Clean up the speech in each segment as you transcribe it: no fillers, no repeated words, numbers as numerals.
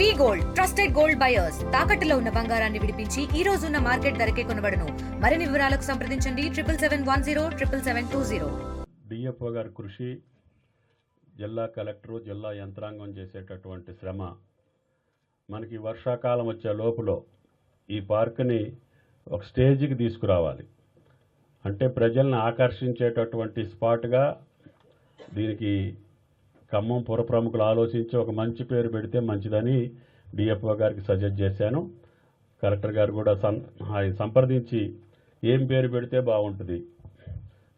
వి gold trusted gold buyers తాకట్టులో ఉన్న బంగారాన్ని విడిపించి ఈ రోజు ఉన్న మార్కెట్ ధరకే కొనబడును. మరిన్ని వివరాలకు సంప్రదించండి 7771077720. డిఎఫ్ఓ గారి కృషి, జిల్లా కలెక్టరు, జిల్లా యంత్రాంగం చేసేటటువంటి శ్రమ మనకి వర్షాకాలం వచ్చే లోపల ఈ పార్కుని ఒక స్టేజ్కి తీసుకురావాలి. అంటే ప్రజల్ని ఆకర్షించేటటువంటి స్పాట్గా దీనికి ఖమ్మం పుర ప్రముఖులు ఆలోచించి ఒక మంచి పేరు పెడితే మంచిదని డిఎఫ్ఓ గారికి సజెస్ట్ చేశాను. కలెక్టర్ గారు కూడా ఆయన సంప్రదించి ఏం పేరు పెడితే బాగుంటుంది,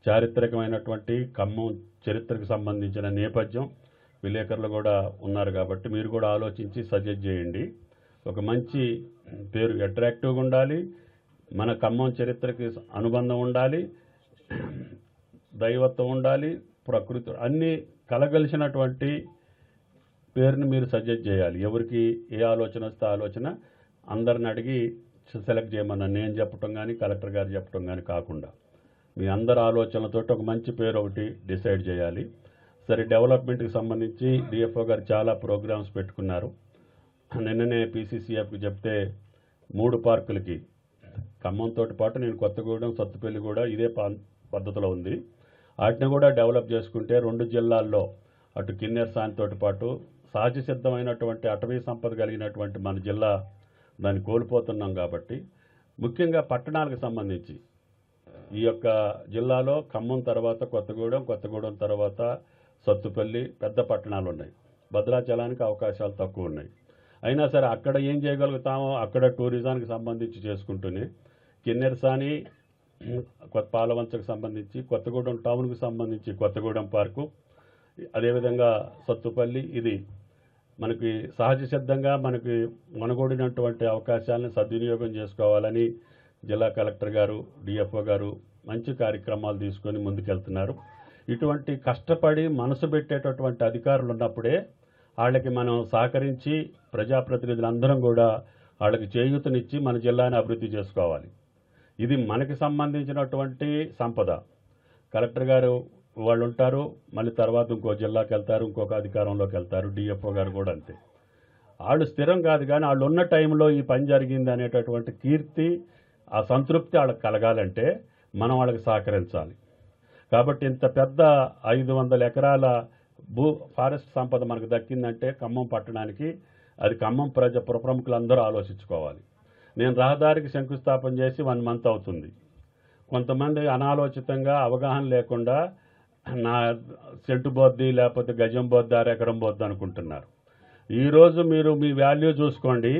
చారిత్రకమైనటువంటి ఖమ్మం చరిత్రకు సంబంధించిన నేపథ్యం విలేకరులు కూడా ఉన్నారు కాబట్టి మీరు కూడా ఆలోచించి సజెస్ట్ చేయండి. ఒక మంచి పేరు అట్రాక్టివ్గా ఉండాలి, మన ఖమ్మం చరిత్రకి అనుబంధం ఉండాలి, దైవత్వం ఉండాలి, ప్రకృతి అన్నీ కలగలిసినటువంటి పేరుని మీరు సజెస్ట్ చేయాలి. ఎవరికి ఏ ఆలోచన వస్తే ఆలోచన అందరిని అడిగి సెలెక్ట్ చేయమన్నా నేను చెప్పటం కానీ కలెక్టర్ గారు చెప్పటం కానీ కాకుండా మీ అందరి ఆలోచనలతో ఒక మంచి పేరు ఒకటి డిసైడ్ చేయాలి. సరే, డెవలప్మెంట్కి సంబంధించి డిఎఫ్ఓ గారు చాలా ప్రోగ్రామ్స్ పెట్టుకున్నారు. నిన్ననే పీసీసీఎఫ్కి చెప్తే 3 పార్కులకి ఖమ్మంతో పాటు నేను కొత్తగూడెం, సత్తుపల్లి కూడా ఇదే పద్ధతిలో ఉంది. వాటిని కూడా డెవలప్ చేసుకుంటే 2 జిల్లాల్లో అటు కిన్నెరసానితో పాటు సహజ సిద్ధమైనటువంటి అటవీ సంపద కలిగినటువంటి మన జిల్లా దాన్ని కోల్పోతున్నాం. కాబట్టి ముఖ్యంగా పట్టణాలకు సంబంధించి ఈ యొక్క జిల్లాలో ఖమ్మం తర్వాత కొత్తగూడెం తర్వాత సత్తుపల్లి పెద్ద పట్టణాలు ఉన్నాయి. భద్రాచలానికి అవకాశాలు తక్కువ ఉన్నాయి. అయినా సరే అక్కడ ఏం చేయగలుగుతామో అక్కడ టూరిజానికి సంబంధించి చేసుకుంటూనే కిన్నెరసాని పాలవంచకు సంబంధించి, కొత్తగూడెం టౌన్కు సంబంధించి కొత్తగూడెం పార్కు, అదేవిధంగా సత్తుపల్లి, ఇది మనకి సహజ సిద్ధంగా మనకి మనగూడినటువంటి అవకాశాలను సద్వినియోగం చేసుకోవాలని జిల్లా కలెక్టర్ గారు, డిఎఫ్ఓ గారు మంచి కార్యక్రమాలు తీసుకొని ముందుకెళ్తున్నారు. ఇటువంటి కష్టపడి మనసు పెట్టేటటువంటి అధికారులు ఉన్నప్పుడే వాళ్ళకి మనం సహకరించి ప్రజాప్రతినిధులందరం కూడా వాళ్ళకి చేయూతనిచ్చి మన జిల్లాని అభివృద్ధి చేసుకోవాలి. ఇది మనకి సంబంధించినటువంటి సంపద. కలెక్టర్ గారు వాళ్ళు ఉంటారు, మళ్ళీ తర్వాత ఇంకో జిల్లాకి వెళ్తారు, ఇంకొక అధికారంలోకి వెళ్తారు. డిఎఫ్ఓ గారు కూడా అంతే. వాళ్ళు స్థిరం కాదు, కానీ వాళ్ళు ఉన్న టైంలో ఈ పని జరిగింది అనేటటువంటి కీర్తి, ఆ సంతృప్తి వాళ్ళకి కలగాలంటే మనం వాళ్ళకి సహకరించాలి. కాబట్టి ఇంత పెద్ద 500 ఎకరాల ఫారెస్ట్ సంపద మనకు దక్కిందంటే ఖమ్మం పట్టణానికి, అది ఖమ్మం ప్రముఖులందరూ ఆలోచించుకోవాలి. నేను రహదారికి శంకుస్థాపన చేసి 1 మంత్ అవుతుంది. కొంతమంది అనాలోచితంగా అవగాహన లేకుండా నా సెంటు బొద్ది లేకపోతే గజం బొద్ది ఎకరం బొద్ది అనుకుంటున్నారు. ఈరోజు మీరు మీ వాల్యూ చూసుకోండి,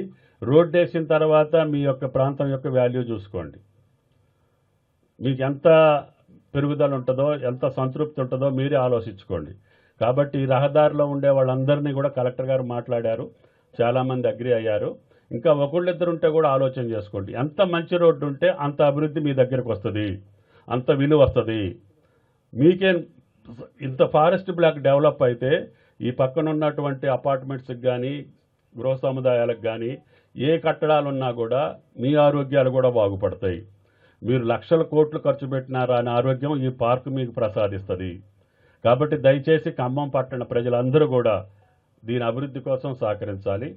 రోడ్డు వేసిన తర్వాత మీ యొక్క ప్రాంతం యొక్క వాల్యూ చూసుకోండి. మీకు ఎంత పెరుగుదల ఉంటుందో, ఎంత సంతృప్తి ఉంటుందో మీరే ఆలోచించుకోండి. కాబట్టి రహదారిలో ఉండే వాళ్ళందరినీ కూడా కలెక్టర్ గారు మాట్లాడారు, చాలామంది అగ్రి అయ్యారు. ఇంకా ఒకళ్ళిద్దరు ఉంటే కూడా ఆలోచన చేసుకోండి. ఎంత మంచి రోడ్డు ఉంటే అంత అభివృద్ధి మీ దగ్గరకు వస్తుంది, అంత విలువ వస్తుంది. మీకే ఇంత ఫారెస్ట్ బ్లాక్ డెవలప్ అయితే ఈ పక్కన ఉన్నటువంటి అపార్ట్మెంట్స్కి కానీ గృహ సముదాయాలకు కానీ ఏ కట్టడాలు ఉన్నా కూడా మీ ఆరోగ్యాలు కూడా బాగుపడతాయి. మీరు లక్షల కోట్లు ఖర్చు పెట్టినారా అని ఆరోగ్యం ఈ పార్కు మీకు ప్రసాదిస్తుంది. కాబట్టి దయచేసి ఖమ్మం పట్టణ ప్రజలందరూ కూడా దీని అభివృద్ధి కోసం సహకరించాలి.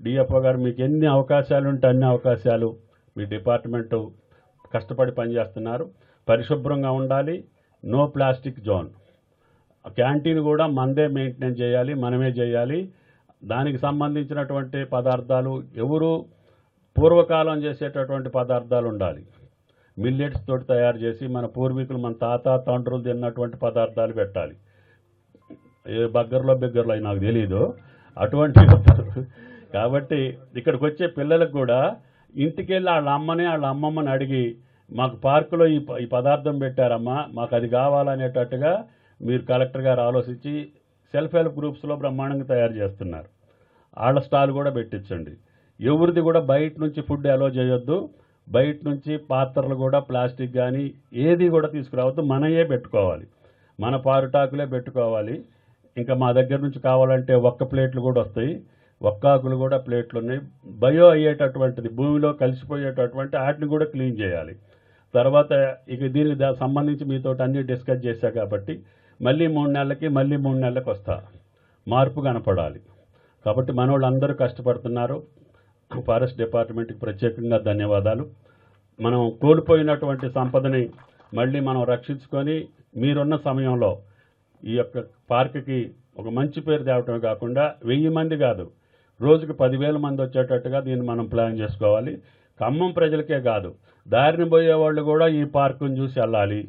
డిఎఫ్ఓ గారు మీకు ఎన్ని అవకాశాలు ఉంటే అన్ని అవకాశాలు మీ డిపార్ట్మెంటు కష్టపడి పనిచేస్తున్నారు. పరిశుభ్రంగా ఉండాలి, నో ప్లాస్టిక్ జోన్. క్యాంటీన్ కూడా మనదే మెయింటైన్ చేయాలి, మనమే చేయాలి. దానికి సంబంధించినటువంటి పదార్థాలు ఎవరు పూర్వకాలం చేసేటటువంటి పదార్థాలు ఉండాలి. మిల్లెట్స్ తోటి తయారు చేసి మన పూర్వీకులు, మన తండ్రులు తిన్నటువంటి పదార్థాలు పెట్టాలి. ఏ బగ్గర్లో అవి నాకు తెలీదు, అటువంటి. కాబట్టి ఇక్కడికి వచ్చే పిల్లలకు కూడా ఇంటికి వెళ్ళి వాళ్ళ అమ్మమ్మని అడిగి మాకు పార్కులో ఈ పదార్థం పెట్టారమ్మా, మాకు అది కావాలనేటట్టుగా మీరు కలెక్టర్ గారు ఆలోచించి సెల్ఫ్ హెల్ప్ గ్రూప్స్లో బ్రహ్మాండంగా తయారు చేస్తున్నారు. వాళ్ళ స్టాల్ కూడా పెట్టించండి. ఎవరిది కూడా బయట నుంచి ఫుడ్ అలో చేయొద్దు. బయట నుంచి పాత్రలు కూడా ప్లాస్టిక్ కానీ ఏది కూడా తీసుకురావద్దు, మనయే పెట్టుకోవాలి, మన పారుటాకులే పెట్టుకోవాలి. ఇంకా మా దగ్గర నుంచి కావాలంటే ఒక్క ప్లేట్లు కూడా వస్తాయి, ఒక్కాకులు కూడా ప్లేట్లు ఉన్నాయి. బయో అయ్యేటటువంటిది, భూమిలో కలిసిపోయేటటువంటి వాటిని కూడా క్లీన్ చేయాలి. తర్వాత ఇక దీనికి సంబంధించి మీతో అన్నీ డిస్కస్ చేశా కాబట్టి మళ్ళీ 3 నెలలకి వస్తా, మార్పు కనపడాలి. కాబట్టి మన వాళ్ళందరూ కష్టపడుతున్నారు. ఫారెస్ట్ డిపార్ట్మెంట్కి ప్రత్యేకంగా ధన్యవాదాలు. మనం కోల్పోయినటువంటి సంపదని మళ్ళీ మనం రక్షించుకొని మీరున్న సమయంలో ఈ యొక్క పార్కుకి ఒక మంచి పేరు తేవటమే కాకుండా 1000 మంది కాదు, రోజుకి 10,000 మంది వచ్చేటట్టుగా దీన్ని మనం ప్లాన్ చేసుకోవాలి. ఖమ్మం ప్రజలకే కాదు, దారిని పోయేవాళ్ళు కూడా ఈ పార్కును చూసి వెళ్ళాలి.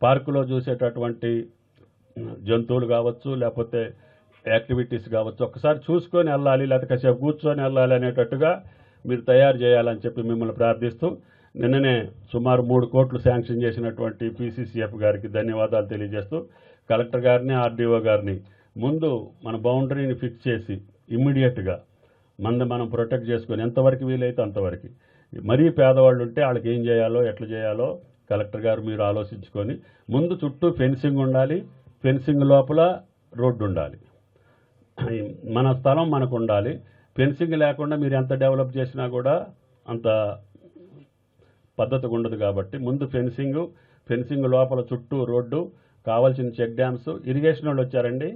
పార్కులో చూసేటటువంటి జంతువులు కావచ్చు, లేకపోతే యాక్టివిటీస్ కావచ్చు, ఒక్కసారి చూసుకొని వెళ్ళాలి, లేకపోతే కాసేపు కూర్చొని వెళ్ళాలి అనేటట్టుగా మీరు తయారు చేయాలని చెప్పి మిమ్మల్ని ప్రార్థిస్తూ, నిన్ననే సుమారు 3 కోట్లు శాంక్షన్ చేసినటువంటి PCCF గారికి ధన్యవాదాలు తెలియజేస్తూ, కలెక్టర్ గారిని, RDO గారిని ముందు మన బౌండరీని ఫిక్స్ చేసి ఇమ్మీడియట్గా మనం ప్రొటెక్ట్ చేసుకొని ఎంతవరకు వీలైతే అంతవరకు, మరీ పేదవాళ్ళు ఉంటే వాళ్ళకి ఏం చేయాలో ఎట్లా చేయాలో కలెక్టర్ గారు మీరు ఆలోచించుకొని ముందు చుట్టూ ఫెన్సింగ్ ఉండాలి, ఫెన్సింగ్ లోపల రోడ్డు ఉండాలి, మన స్థలం మనకు ఉండాలి. ఫెన్సింగ్ లేకుండా మీరు ఎంత డెవలప్ చేసినా కూడా అంత పద్ధతిగా ఉండదు. కాబట్టి ముందు ఫెన్సింగ్ లోపల చుట్టూ రోడ్డు, కావాల్సిన చెక్ డ్యామ్స్. ఇరిగేషన్ వాళ్ళు వచ్చారండి,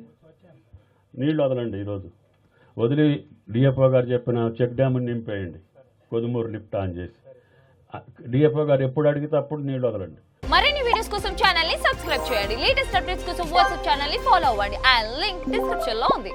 నీళ్ళు వదలండి. ఈరోజు వదిలి డిఎఫ్ఓ గారు చెప్పిన చెక్ డ్యామ్ని నింపేయండి, కొదుమూరు లిఫ్ట్ ఆన్ చేసి. డిఎఫ్ఓ గారు ఎప్పుడు అడిగితే అప్పుడు నీళ్ళు వదలండి. మరిన్ని వీడియోస్ కోసం ఛానల్ ని సబ్స్క్రైబ్ చేయండి. లేటెస్ట్ అప్డేట్స్ కోసం వాట్సాప్ ఛానల్ ని ఫాలో అవ్వండి. ఆ లింక్ డిస్క్రిప్షన్ లో ఉంది.